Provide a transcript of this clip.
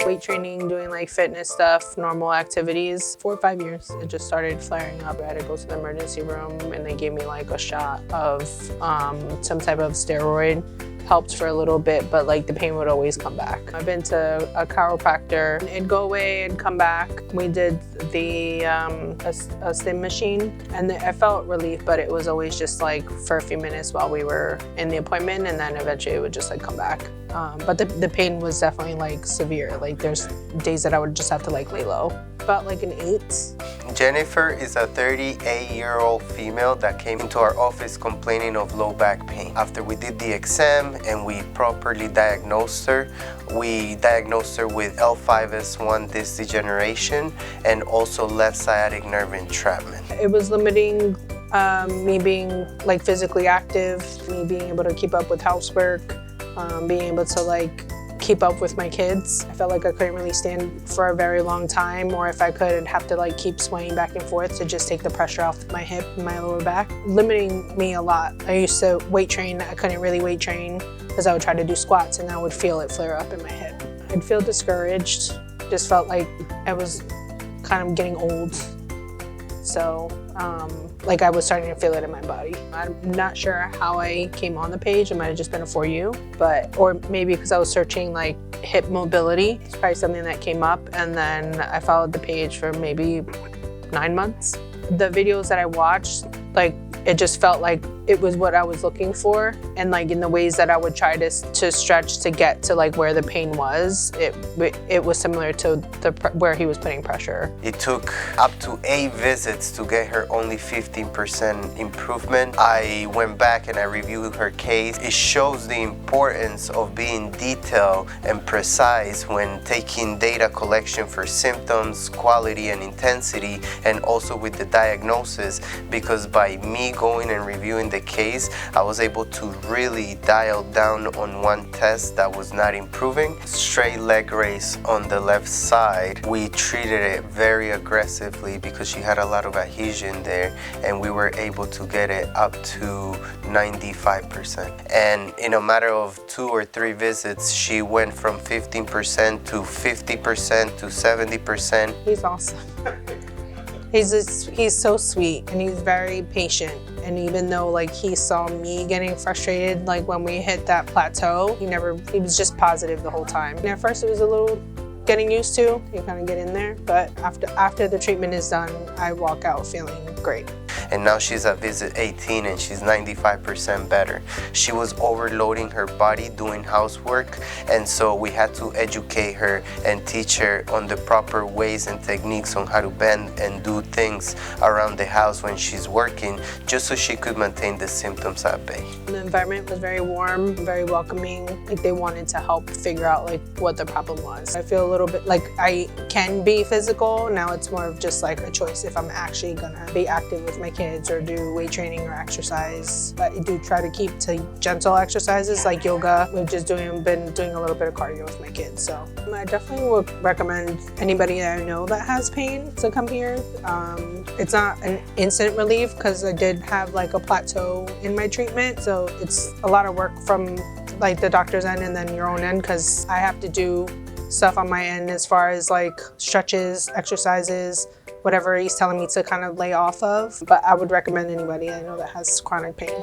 weight training, doing like fitness stuff, normal activities. 4 or 5 years, it just started flaring up. I had to go to the emergency room and they gave me like a shot of some type of steroid. Helped for a little bit, but like the pain would always come back. I've been to a chiropractor. It'd go away and come back. We did the a stim machine and I felt relief, but it was always just like for a few minutes while we were in the appointment, and then eventually it would just like come back. But the pain was definitely like severe. Like there's days that I would just have to like lay low. About like an 8. Jennifer is a 38-year-old female that came into our office complaining of low back pain. After we did the exam and we properly diagnosed her, we diagnosed her with L5-S1 disc degeneration and also left sciatic nerve entrapment. It was limiting me being like physically active, me being able to keep up with housework, being able to like keep up with my kids. I felt like I couldn't really stand for a very long time, or if I could, I'd have to like keep swaying back and forth to just take the pressure off my hip and my lower back, limiting me a lot. I used to weight train. I couldn't really weight train because I would try to do squats and I would feel it flare up in my hip. I'd feel discouraged. Just felt like I was kind of getting old. So like I was starting to feel it in my body. I'm not sure how I came on the page. It might have just been a For You, or maybe because I was searching like hip mobility. It's probably something that came up, and then I followed the page for maybe 9 months. The videos that I watched, like it just felt like it was what I was looking for, and like in the ways that I would try to stretch to get to like where the pain was, it was similar to where he was putting pressure. It took up to 8 visits to get her only 15% improvement. I went back and I reviewed her case. It shows the importance of being detailed and precise when taking data collection for symptoms, quality and intensity, and also with the diagnosis, because by me going and reviewing the case, I was able to really dial down on one test that was not improving. Straight leg raise on the left side. We treated it very aggressively because she had a lot of adhesion there, and we were able to get it up to 95%. And in a matter of 2 or 3 visits, she went from 15% to 50% to 70%. He's awesome. He's so sweet, and he's very patient. And even though like he saw me getting frustrated, like when we hit that plateau, he was just positive the whole time. And at first it was a little getting used to, you kind of get in there, but after the treatment is done, I walk out feeling great. And now she's at visit 18 and she's 95% better. She was overloading her body doing housework, and so we had to educate her and teach her on the proper ways and techniques on how to bend and do things around the house when she's working, just so she could maintain the symptoms at bay. The environment was very warm, very welcoming. Like they wanted to help figure out like what the problem was. I feel a little bit like I can be physical. Now it's more of just like a choice if I'm actually gonna be active with my kids or do weight training or exercise. But I do try to keep to gentle exercises like yoga. We've just been doing a little bit of cardio with my kids. So I definitely would recommend anybody that I know that has pain to come here. It's not an instant relief because I did have like a plateau in my treatment. So it's a lot of work from like the doctor's end and then your own end, because I have to do stuff on my end as far as like stretches, exercises, whatever he's telling me to kind of lay off of. But I would recommend anybody I know that has chronic pain.